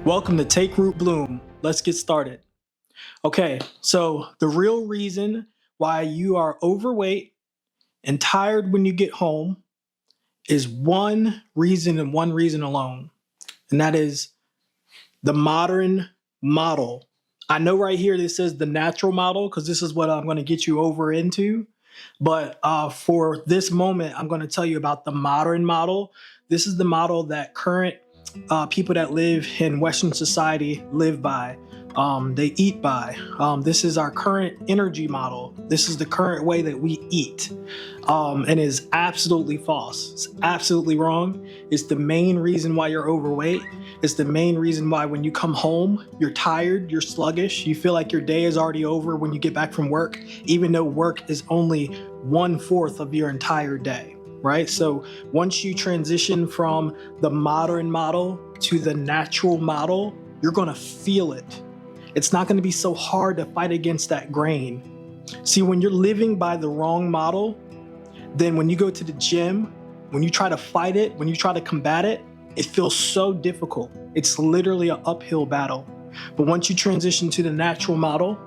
Welcome to TakeRootBloom. Let's get started. Okay, so the real reason why you are overweight and tired when you get home is one reason and one reason alone, and that is the modern model. I know right here this says the natural model because this is what I'm going to get you over into. But for this moment, I'm going to tell you about the modern model. This is the model that current people that live in Western society live by. They eat by. This is our current energy model. This is the current way that we eat. And is absolutely false. It's absolutely wrong. It's the main reason why you're overweight. It's the main reason why when you come home, you're tired, you're sluggish, you feel like your day is already over when you get back from work, even though work is only 1/4 of your entire day, right? So once you transition from the modern model to the natural model, you're gonna feel it. It's not gonna be so hard to fight against that grain. See, when you're living by the wrong model, then when you go to the gym, when you try to fight it, when you try to combat it, it feels so difficult. It's literally an uphill battle. But once you transition to the natural model,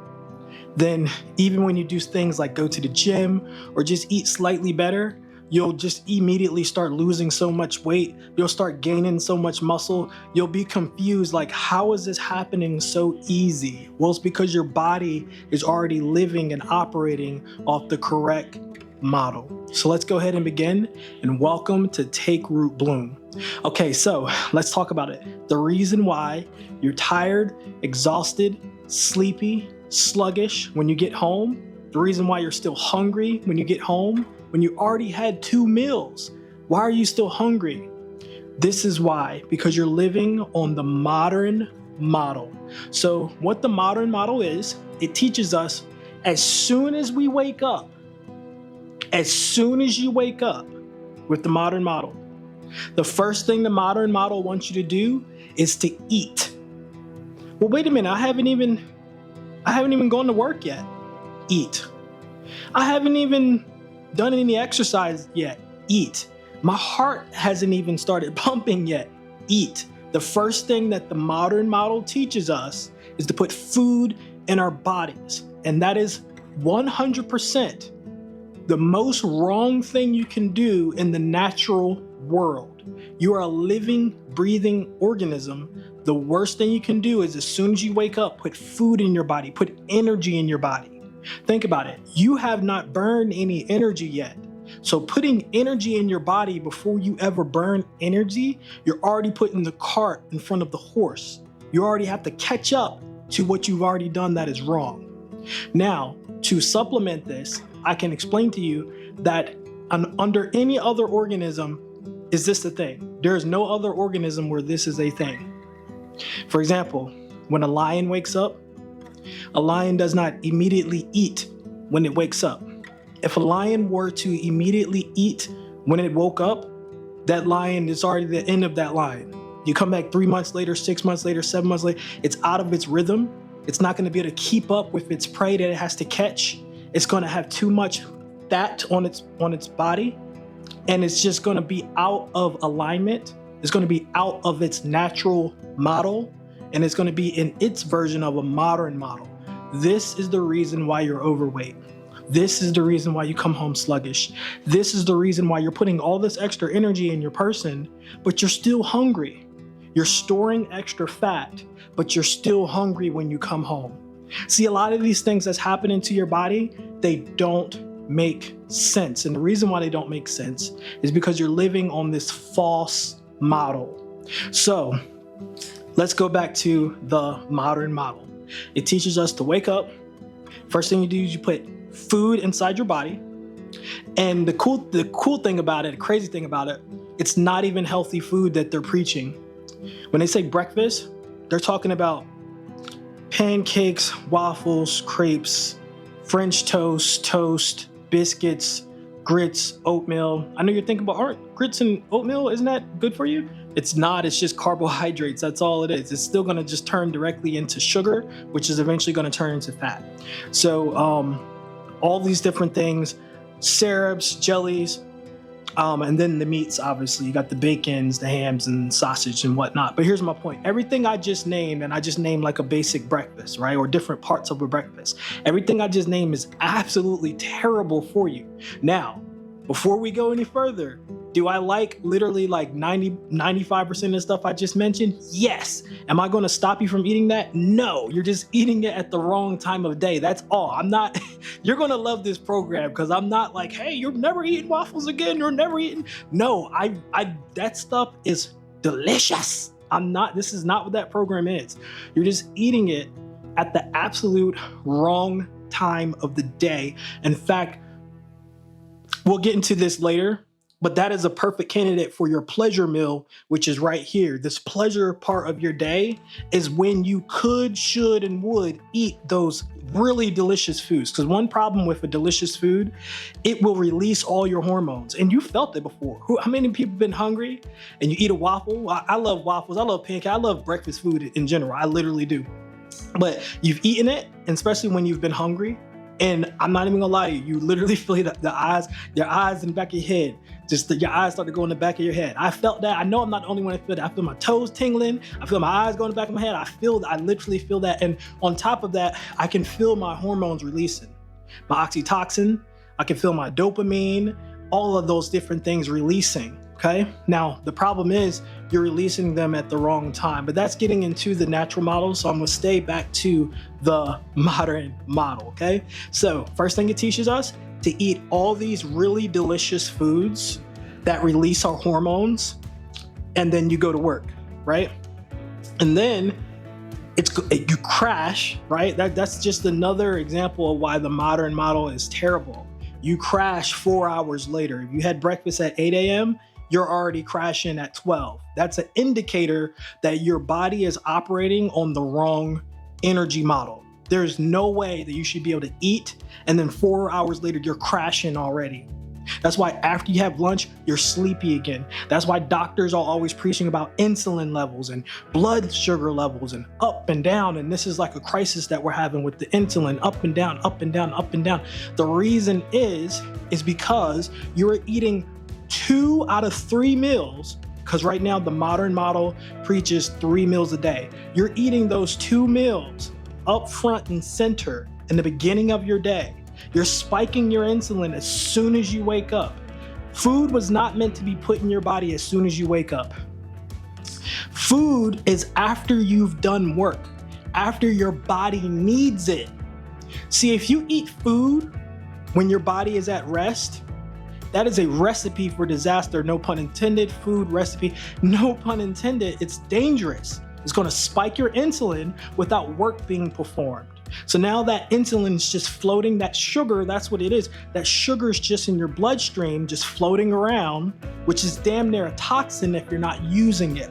then even when you do things like go to the gym or just eat slightly better, you'll just immediately start losing so much weight. You'll start gaining so much muscle. You'll be confused, like, how is this happening so easy? Well, it's because your body is already living and operating off the correct model. So let's go ahead and begin, and welcome to TakeRootBloom. Okay, so let's talk about it. The reason why you're tired, exhausted, sleepy, sluggish when you get home, the reason why you're still hungry when you get home, when you already had 2 meals, why are you still hungry? This is why, because you're living on the modern model. So what the modern model is, it teaches us as soon as we wake up, as soon as you wake up with the modern model, the first thing the modern model wants you to do is to eat. Well, wait a minute, I haven't even gone to work yet. Eat. I haven't even done any exercise yet. Eat. My heart hasn't even started pumping yet. Eat. The first thing that the modern model teaches us is to put food in our bodies. And that is 100% the most wrong thing you can do in the natural world. You are a living, breathing organism. The worst thing you can do is as soon as you wake up, put food in your body, put energy in your body. Think about it. You have not burned any energy yet. So putting energy in your body before you ever burn energy, you're already putting the cart in front of the horse. You already have to catch up to what you've already done that is wrong. Now, to supplement this, I can explain to you that under any other organism, is this the thing? There is no other organism where this is a thing. For example, when a lion wakes up, a lion does not immediately eat when it wakes up. If a lion were to immediately eat when it woke up, that lion is already the end of that lion. You come back 3 months later, 6 months later, 7 months later, it's out of its rhythm. It's not going to be able to keep up with its prey that it has to catch. It's going to have too much fat on its body, and it's just going to be out of alignment. It's going to be out of its natural model, and it's going to be in its version of a modern model. This is the reason why you're overweight. This is the reason why you come home sluggish. This is the reason why you're putting all this extra energy in your person, but you're still hungry. You're storing extra fat, but you're still hungry when you come home. See, a lot of these things that's happening to your body, they don't make sense. And the reason why they don't make sense is because you're living on this false model. So let's go back to the modern model. It teaches us to wake up. First thing you do is you put food inside your body. And the cool thing about it, the crazy thing about it, it's not even healthy food that they're preaching. When they say breakfast, they're talking about pancakes, waffles, crepes, French toast, biscuits, grits, oatmeal. I know you're thinking about, aren't grits and oatmeal, isn't that good for you? It's not, it's just carbohydrates, that's all it is. It's still gonna just turn directly into sugar, which is eventually gonna turn into fat. So all these different things, syrups, jellies, And then the meats, obviously, you got the bacons, the hams, and sausage and whatnot. But here's my point. Everything I just named, and I just named like a basic breakfast, right? Or different parts of a breakfast. Everything I just named is absolutely terrible for you. Now, before we go any further, do I like literally like 95% of the stuff I just mentioned? Yes. Am I going to stop you from eating that? No, you're just eating it at the wrong time of day. That's all. I'm not, you're going to love this program because I'm not like, hey, you're never eating waffles again. You're never eating. No, that stuff is delicious. This is not what that program is. You're just eating it at the absolute wrong time of the day. In fact, we'll get into this later, but that is a perfect candidate for your pleasure meal, which is right here. This pleasure part of your day is when you could, should, and would eat those really delicious foods. Because one problem with a delicious food, it will release all your hormones. And you felt it before. How many people have been hungry and you eat a waffle? I love waffles. I love pancakes. I love breakfast food in general. I literally do. But you've eaten it, and especially when you've been hungry. And I'm not even gonna lie to you, you literally feel your eyes in the back of your head. Your eyes start to go in the back of your head. I felt that. I know I'm not the only one that feel that. I feel my toes tingling. I feel my eyes going in the back of my head. I literally feel that. And on top of that, I can feel my hormones releasing. My oxytocin, I can feel my dopamine, all of those different things releasing. Okay. Now, the problem is you're releasing them at the wrong time, but that's getting into the natural model. So I'm going to stay back to the modern model. Okay. So first thing it teaches us to eat all these really delicious foods that release our hormones. And then you go to work, right? And then you crash, right? That's just another example of why the modern model is terrible. You crash 4 hours later. If you had breakfast at 8 a.m., you're already crashing at 12. That's an indicator that your body is operating on the wrong energy model. There's no way that you should be able to eat and then 4 hours later you're crashing already. That's why after you have lunch, you're sleepy again. That's why doctors are always preaching about insulin levels and blood sugar levels and up and down. And this is like a crisis that we're having with the insulin, up and down, up and down, up and down. The reason is because you're eating 2 out of 3 meals, because right now the modern model preaches 3 meals a day. You're eating those 2 meals up front and center in the beginning of your day. You're spiking your insulin as soon as you wake up. Food was not meant to be put in your body as soon as you wake up. Food is after you've done work, after your body needs it. See, if you eat food when your body is at rest, that is a recipe for disaster. No pun intended. Food recipe, no pun intended. It's dangerous. It's going to spike your insulin without work being performed. So now that insulin is just floating, that sugar, that's what it is. That sugar is just in your bloodstream, just floating around, which is damn near a toxin if you're not using it.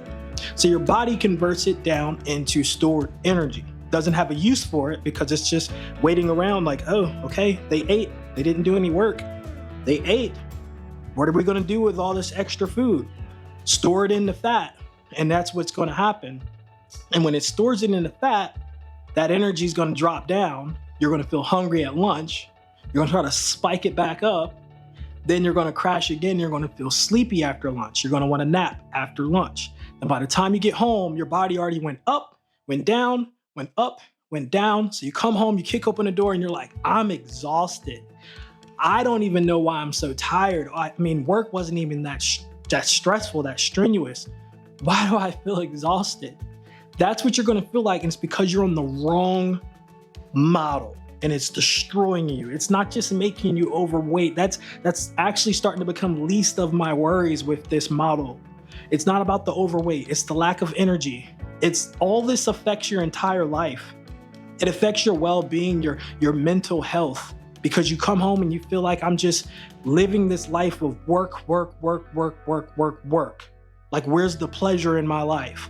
So your body converts it down into stored energy. Doesn't have a use for it because it's just waiting around like, oh, okay, they ate. They didn't do any work. They ate. What are we going to do with all this extra food? Store it in the fat. And that's what's going to happen. And when it stores it in the fat, that energy is going to drop down. You're going to feel hungry at lunch. You're going to try to spike it back up. Then you're going to crash again. You're going to feel sleepy after lunch. You're going to want to nap after lunch. And by the time you get home, your body already went up, went down, went up, went down. So you come home, you kick open the door and you're like, I'm exhausted. I don't even know why I'm so tired. I mean, work wasn't even that stressful, that strenuous. Why do I feel exhausted? That's what you're going to feel like. And it's because you're on the wrong model and it's destroying you. It's not just making you overweight. That's actually starting to become least of my worries with this model. It's not about the overweight. It's the lack of energy. It's all this affects your entire life. It affects your well-being, your mental health, because you come home and you feel like I'm just living this life of work. Like, where's the pleasure in my life?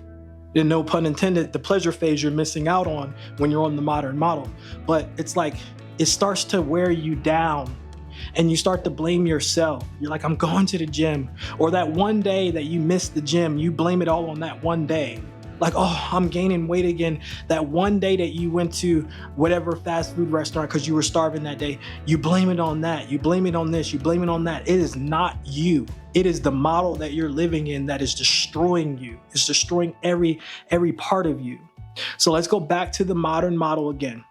And no pun intended, the pleasure phase you're missing out on when you're on the modern model. But it's like, it starts to wear you down and you start to blame yourself. You're like, I'm going to the gym. Or that one day that you missed the gym, you blame it all on that one day. Like, oh, I'm gaining weight again. That one day that you went to whatever fast food restaurant because you were starving that day, you blame it on that. You blame it on this. You blame it on that. It is not you. It is the model that you're living in that is destroying you. It's destroying every part of you. So let's go back to the modern model again.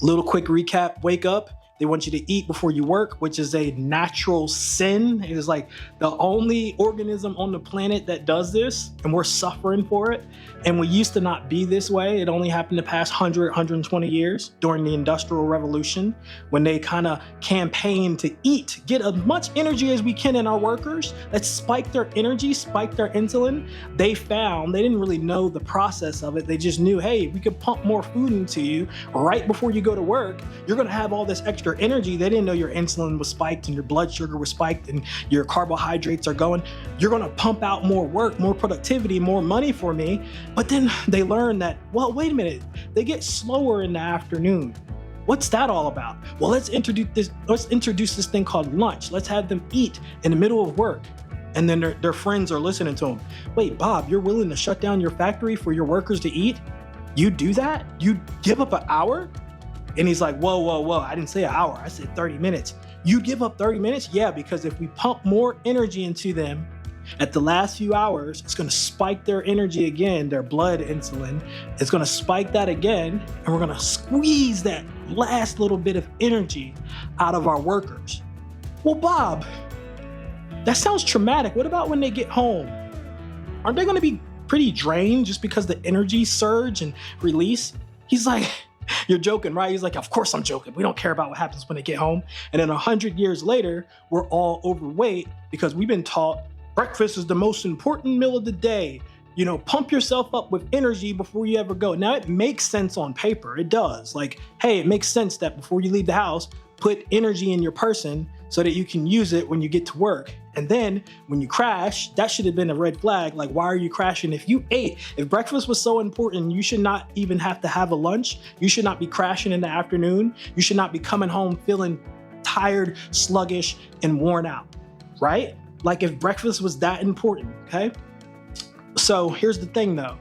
Little quick recap, wake up. They want you to eat before you work, which is a natural sin. It is like the only organism on the planet that does this, and we're suffering for it. And we used to not be this way. It only happened the past 100, 120 years during the Industrial Revolution, when they kind of campaigned to eat, get as much energy as we can in our workers. Let's spike their energy, spike their insulin. They didn't really know the process of it. They just knew, hey, we could pump more food into you right before you go to work. You're going to have all this extra energy. They didn't know your insulin was spiked and your blood sugar was spiked and your carbohydrates are going. You're going to pump out more work, more productivity, more money for me. But then they learned that, well, wait a minute, they get slower in the afternoon. What's that all about? Well, let's introduce this thing called lunch. Let's have them eat in the middle of work. And then their friends are listening to them. Wait, Bob, you're willing to shut down your factory for your workers to eat? You do that? You give up an hour? And he's like, whoa, I didn't say an hour, I said 30 minutes. You give up 30 minutes? Yeah, because if we pump more energy into them at the last few hours, it's gonna spike their energy again, their blood insulin. It's gonna spike that again, and we're gonna squeeze that last little bit of energy out of our workers. Well, Bob, that sounds traumatic. What about when they get home? Aren't they gonna be pretty drained just because the energy surge and release? He's like, you're joking, right? He's like, of course I'm joking. We don't care about what happens when they get home. And then 100 years later, we're all overweight because we've been taught breakfast is the most important meal of the day. You know, pump yourself up with energy before you ever go. Now, it makes sense on paper. It does. Like, hey, it makes sense that before you leave the house, put energy in your person so that you can use it when you get to work. And then when you crash, that should have been a red flag. Like, why are you crashing? If breakfast was so important, you should not even have to have a lunch. You should not be crashing in the afternoon. You should not be coming home feeling tired, sluggish, and worn out, right? Like, if breakfast was that important, okay? So here's the thing though,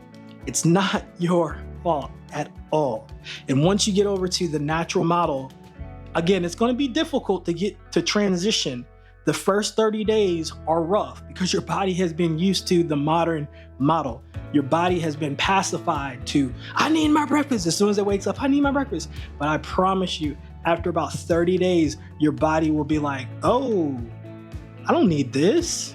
it's not your fault at all. And once you get over to the natural model, again, it's gonna be difficult to get to transition. The first 30 days are rough because your body has been used to the modern model. Your body has been pacified to, I need my breakfast. As soon as it wakes up, I need my breakfast. But I promise you, after about 30 days, your body will be like, oh, I don't need this.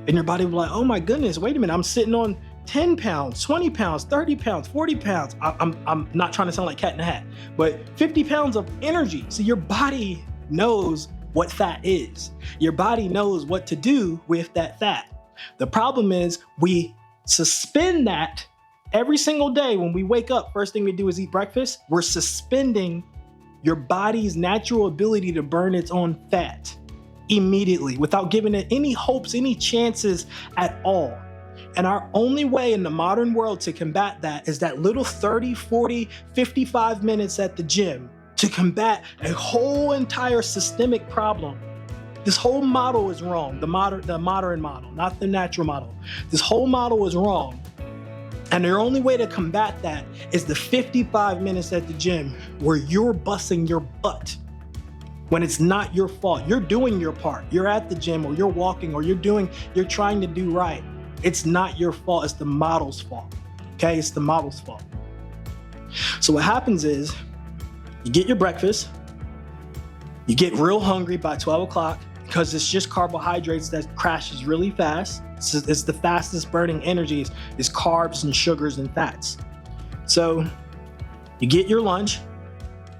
And your body will be like, oh my goodness, wait a minute, I'm sitting on 10 pounds, 20 pounds, 30 pounds, 40 pounds. I'm not trying to sound like Cat in the Hat, but 50 pounds of energy. So your body knows what fat is. Your body knows what to do with that fat. The problem is we suspend that every single day. When we wake up, first thing we do is eat breakfast. We're suspending your body's natural ability to burn its own fat immediately without giving it any hopes, any chances at all. And our only way in the modern world to combat that is that little 30, 40, 55 minutes at the gym to combat a whole entire systemic problem. This whole model is wrong, the modern model, not the natural model. This whole model is wrong. And the only way to combat that is the 55 minutes at the gym where you're busting your butt when it's not your fault. You're doing your part. You're at the gym or you're walking or you're trying to do right. It's not your fault, it's the model's fault, okay? It's the model's fault. So what happens is you get your breakfast, you get real hungry by 12 o'clock because it's just carbohydrates that crashes really fast. It's the fastest burning energies is carbs and sugars and fats. So you get your lunch,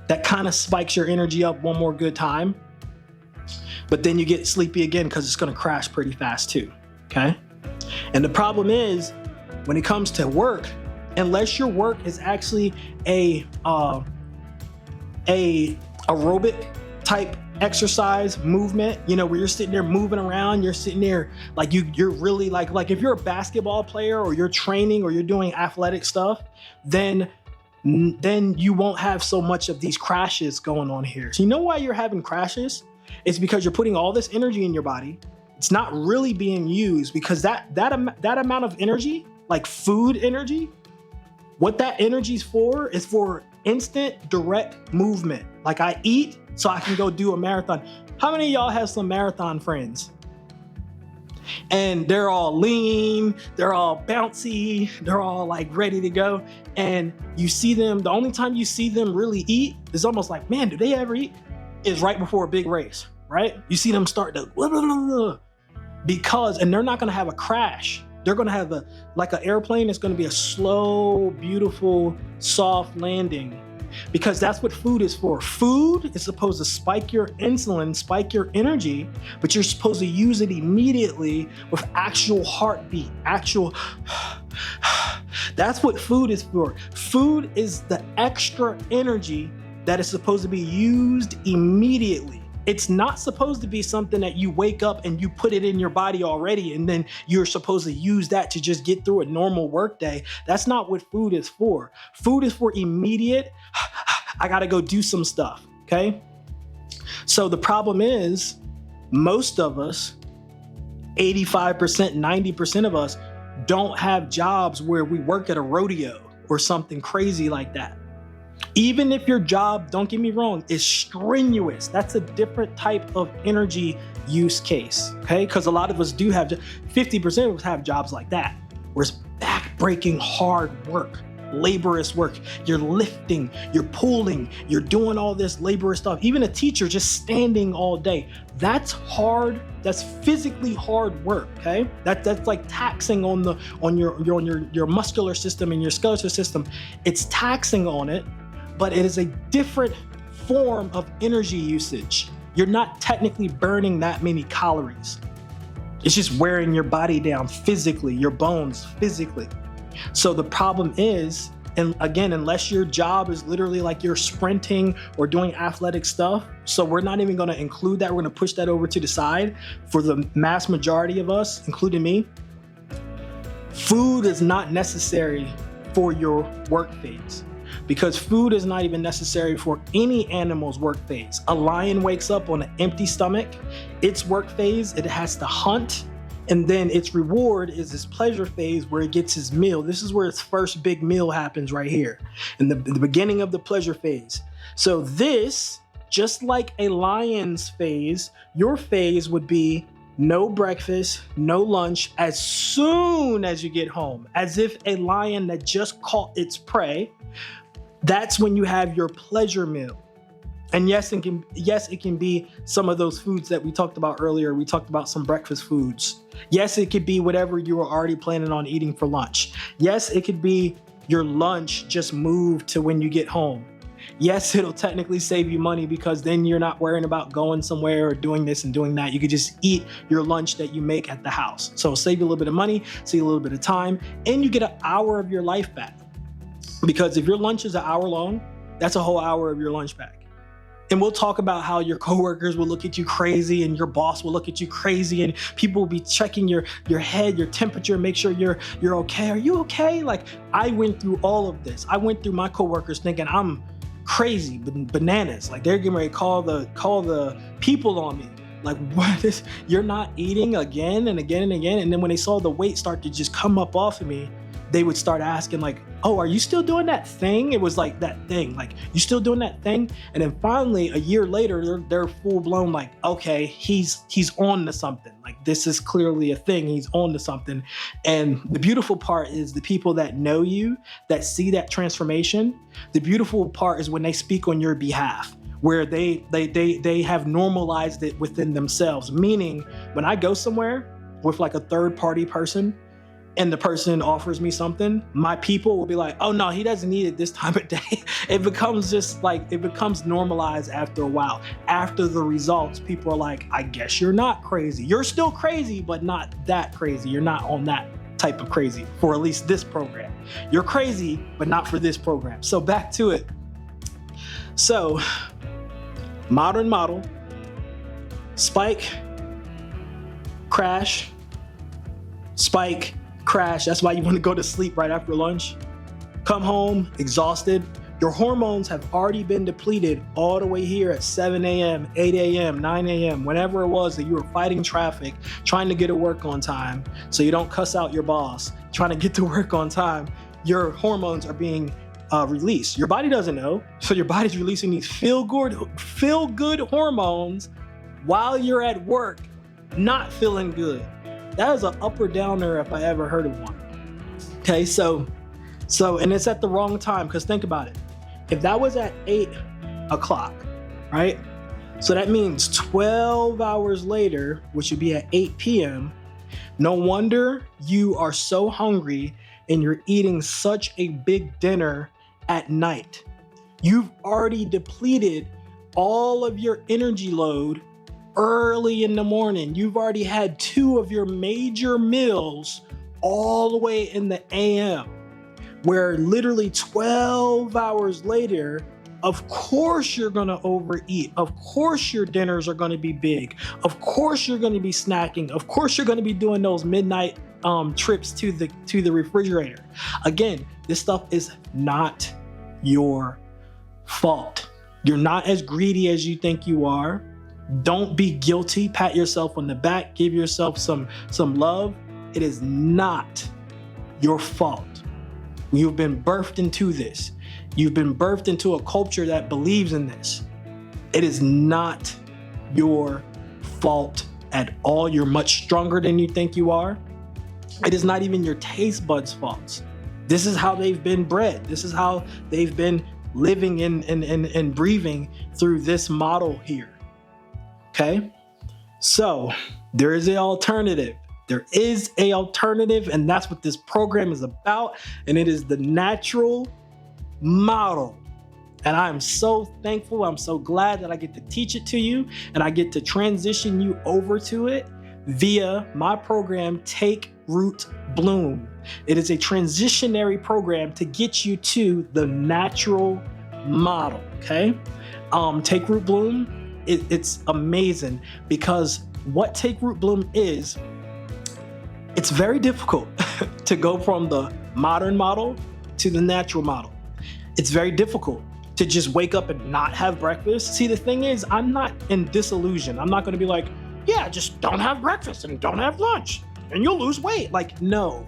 that kind of spikes your energy up one more good time, but then you get sleepy again because it's gonna crash pretty fast too, okay? And the problem is, when it comes to work, unless your work is actually a aerobic type exercise movement, you know, where you're sitting there moving around, you're sitting there like you're really like if you're a basketball player or you're training or you're doing athletic stuff, then you won't have so much of these crashes going on here. So you know why you're having crashes? It's because you're putting all this energy in your body. It's not really being used because that amount of energy, like food energy, what that energy is for instant direct movement. Like I eat so I can go do a marathon. How many of y'all have some marathon friends? And they're all lean, they're all bouncy, they're all like ready to go. And you see them, the only time you see them really eat is almost like, man, do they ever eat? Is right before a big race, right? You see them start to blah, blah, blah, blah, because, and they're not gonna have a crash. They're gonna have like an airplane, it's gonna be a slow, beautiful, soft landing, because that's what food is for. Food is supposed to spike your insulin, spike your energy, but you're supposed to use it immediately with actual heartbeat, that's what food is for. Food is the extra energy that is supposed to be used immediately. It's not supposed to be something that you wake up and you put it in your body already and then you're supposed to use that to just get through a normal workday. That's not what food is for. Food is for immediate, I gotta go do some stuff, okay? So the problem is, most of us, 85%, 90% of us, don't have jobs where we work at a rodeo or something crazy like that. Even if your job, don't get me wrong, is strenuous, that's a different type of energy use case, okay? Because a lot of us do have, 50% of us have jobs like that, where it's back-breaking hard work, laborious work. You're lifting, you're pulling, you're doing all this laborious stuff. Even a teacher just standing all day, that's hard. That's physically hard work, okay? That's like taxing on your muscular system and your skeletal system. It's taxing on it, but it is a different form of energy usage. You're not technically burning that many calories. It's just wearing your body down physically, your bones physically. So the problem is, and again, unless your job is literally like you're sprinting or doing athletic stuff, so we're not even gonna include that, we're gonna push that over to the side for the mass majority of us, including me. Food is not necessary for your work phase, because food is not even necessary for any animal's work phase. A lion wakes up on an empty stomach. Its work phase, it has to hunt, and then its reward is its pleasure phase where it gets his meal. This is where its first big meal happens right here, in the beginning of the pleasure phase. So this, just like a lion's phase, your phase would be no breakfast, no lunch as soon as you get home, as if a lion that just caught its prey. That's when you have your pleasure meal. And yes, it can be some of those foods that we talked about earlier. We talked about some breakfast foods. Yes, it could be whatever you were already planning on eating for lunch. Yes, it could be your lunch just moved to when you get home. Yes, it'll technically save you money because then you're not worrying about going somewhere or doing this and doing that. You could just eat your lunch that you make at the house. So it'll save you a little bit of money, save you a little bit of time, and you get an hour of your life back. Because if your lunch is an hour long, that's a whole hour of your lunch back. And we'll talk about how your coworkers will look at you crazy and your boss will look at you crazy and people will be checking your head, your temperature, make sure you're okay. Are you okay? Like, I went through all of this. I went through my coworkers thinking I'm crazy, bananas. Like, they're getting ready to call the people on me. Like, what is, you're not eating again and again and again. And then when they saw the weight start to just come up off of me, they would start asking like, oh, are you still doing that thing? It was like that thing, like, you still doing that thing? And then finally, a year later, they're full blown like, okay, he's on to something. Like, this is clearly a thing. He's on to something. And the beautiful part is the people that know you, that see that transformation, the beautiful part is when they speak on your behalf, where they have normalized it within themselves. Meaning, when I go somewhere with like a third party person, and the person offers me something, my people will be like, oh no, he doesn't need it this time of day. It becomes normalized after a while. After the results, people are like, I guess you're not crazy. You're still crazy, but not that crazy. You're not on that type of crazy for at least this program. You're crazy, but not for this program. So back to it. So, modern model, spike, crash, spike, crash. That's why you want to go to sleep right after lunch. Come home exhausted. Your hormones have already been depleted all the way here at 7 a.m., 8 a.m., 9 a.m., whenever it was that you were fighting traffic, trying to get to work on time so you don't cuss out your boss, trying to get to work on time. Your hormones are being released. Your body doesn't know, so your body's releasing these feel-good hormones while you're at work, not feeling good. That is an up or downer if I ever heard of one. Okay, so and it's at the wrong time, because think about it. If that was at 8 o'clock, right? So that means 12 hours later, which would be at 8 p.m. No wonder you are so hungry and you're eating such a big dinner at night. You've already depleted all of your energy load early in the morning. You've already had 2 of your major meals all the way in the AM, where literally 12 hours later, of course you're gonna overeat. Of course your dinners are gonna be big. Of course you're gonna be snacking. Of course you're gonna be doing those midnight trips to the refrigerator. Again, this stuff is not your fault. You're not as greedy as you think you are. Don't be guilty. Pat yourself on the back. Give yourself some love. It is not your fault. You've been birthed into this. You've been birthed into a culture that believes in this. It is not your fault at all. You're much stronger than you think you are. It is not even your taste buds' fault. This is how they've been bred. This is how they've been living and breathing through this model here. Okay? So there is an alternative. There is an alternative, and that's what this program is about. And it is the natural model. And I'm so thankful. I'm so glad that I get to teach it to you, and I get to transition you over to it via my program, TakeRootBloom. It is a transitionary program to get you to the natural model. Okay? TakeRootBloom, it's amazing, because what TakeRootBloom is, it's very difficult to go from the modern model to the natural model. It's very difficult to just wake up and not have breakfast. See, the thing is, I'm not in disillusion. I'm not going to be like, yeah, just don't have breakfast and don't have lunch and you'll lose weight. Like, no.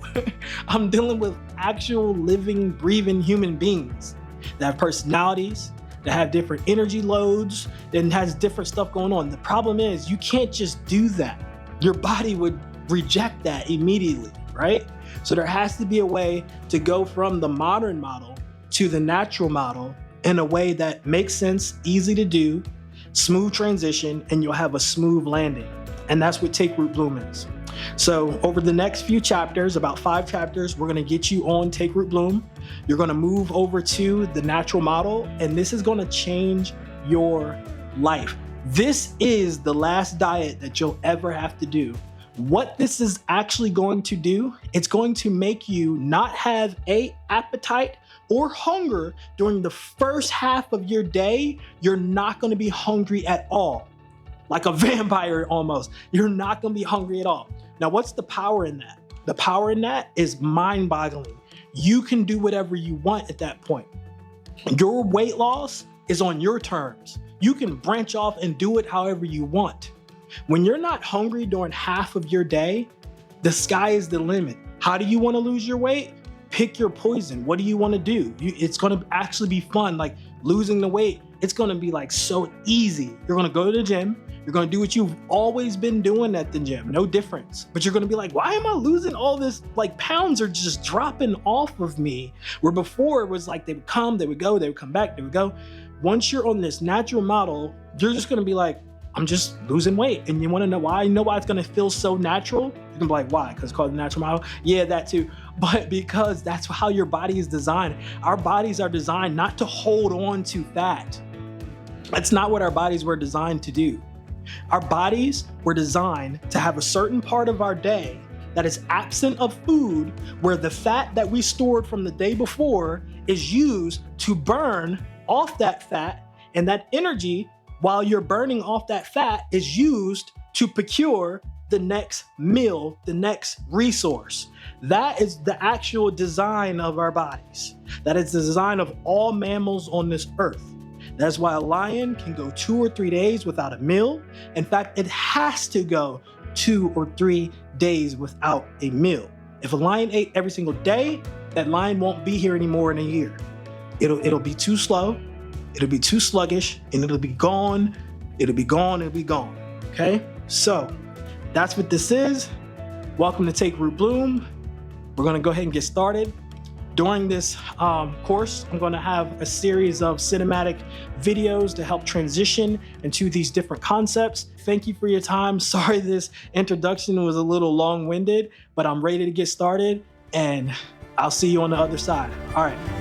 I'm dealing with actual living, breathing human beings that have personalities, that have different energy loads, and has different stuff going on. The problem is, you can't just do that. Your body would reject that immediately, right? So there has to be a way to go from the modern model to the natural model in a way that makes sense, easy to do, smooth transition, and you'll have a smooth landing. And that's what TakeRootBloom is. So over the next few chapters, about 5 chapters, we're gonna get you on TakeRootBloom. You're gonna move over to the natural model, and this is gonna change your life. This is the last diet that you'll ever have to do. What this is actually going to do, it's going to make you not have an appetite or hunger during the first half of your day. You're not going to be hungry at all. Like a vampire almost. You're not going to be hungry at all. Now, what's the power in that? The power in that is mind-boggling. You can do whatever you want at that point. Your weight loss is on your terms. You can branch off and do it however you want. When you're not hungry during half of your day, the sky is the limit. How do you want to lose your weight? Pick your poison. What do you want to do? It's going to actually be fun. Like losing the weight, it's going to be like so easy. You're going to go to the gym. You're going to do what you've always been doing at the gym. No difference. But you're going to be like, why am I losing all this? Like pounds are just dropping off of me. Where before it was like they would come, they would go, they would come back, they would go. Once you're on this natural model, you're just going to be like, I'm just losing weight. And you want to know why? You know why it's going to feel so natural? You're going to be like, why? Because it's called the natural model? Yeah, that too. But because that's how your body is designed. Our bodies are designed not to hold on to fat. That's not what our bodies were designed to do. Our bodies were designed to have a certain part of our day that is absent of food, where the fat that we stored from the day before is used to burn off that fat, and that energy, while you're burning off that fat, is used to procure the next meal, the next resource. That is the actual design of our bodies. That is the design of all mammals on this earth. That's why a lion can go 2 or 3 days without a meal. In fact, it has to go 2 or 3 days without a meal. If a lion ate every single day, that lion won't be here anymore in a year. It'll be too slow, it'll be too sluggish, and it'll be gone, it'll be gone, it'll be gone. Okay? So that's what this is. Welcome to TakeRootBloom. We're going to go ahead and get started. During this course, I'm going to have a series of cinematic videos to help transition into these different concepts. Thank you for your time. Sorry this introduction was a little long-winded, but I'm ready to get started, and I'll see you on the other side. All right.